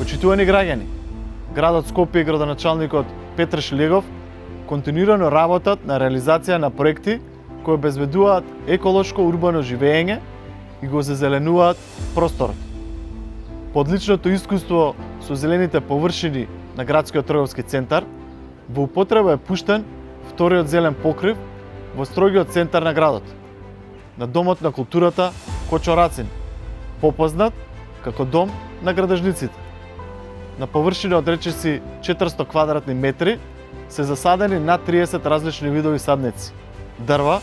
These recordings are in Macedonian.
Почитувани граѓани, градот Скопје и градоначалникот Петар Шилегов континуирано работат на реализација на проекти кои обезбедуваат еколошко урбано живеење и го зазеленуваат просторот. По одличното искуство со зелените површини на градскиот трговски центар, во употреба е пуштен вториот зелен покрив во строгиот центар на градот, на Домот на културата Кочо Рацин, попознат како Дом на градежниците. На површина од речиси 400 квадратни метри се засадени над 30 различни видови садници, дрва,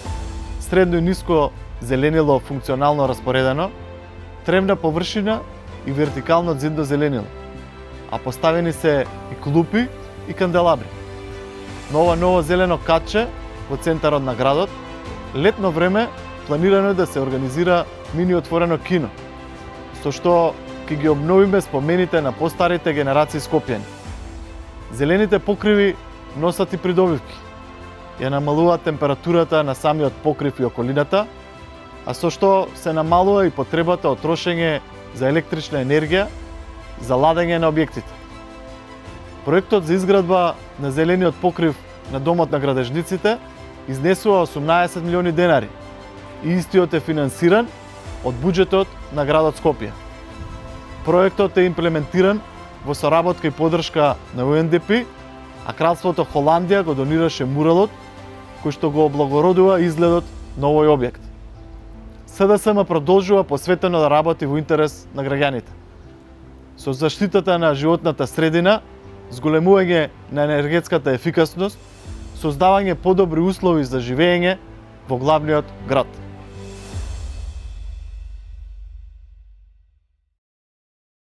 средно и ниско зеленило функционално распоредено, тревна површина и вертикално зидно зеленило, а поставени се и клупи и канделабри. На ова ново зелено катче во центарот на градот, летно време планирано е да се организира мини отворено кино, со што ќе ги обновиме спомените на постарите генерации скопјани. Зелените покриви носат и придобивки. Ја намалуваат температурата на самиот покрив и околината, а со што се намалува и потребата од трошење за електрична енергија за ладење на објектите. Проектот за изградба на зелениот покрив на Домот на градежниците изнесува 18 милиони денари и истиот е финансиран од буџетот на градот Скопје. Проектот е имплементиран во соработка и подршка на УНДП, а Кралството Холандија го донираше муралот, кој што го облагородува изгледот на овој објект. СДСМ продолжува посветено да работи во интерес на граѓаните, со заштитата на животната средина, зголемување на енергетската ефикасност, создавање подобри услови за живеење во главниот град.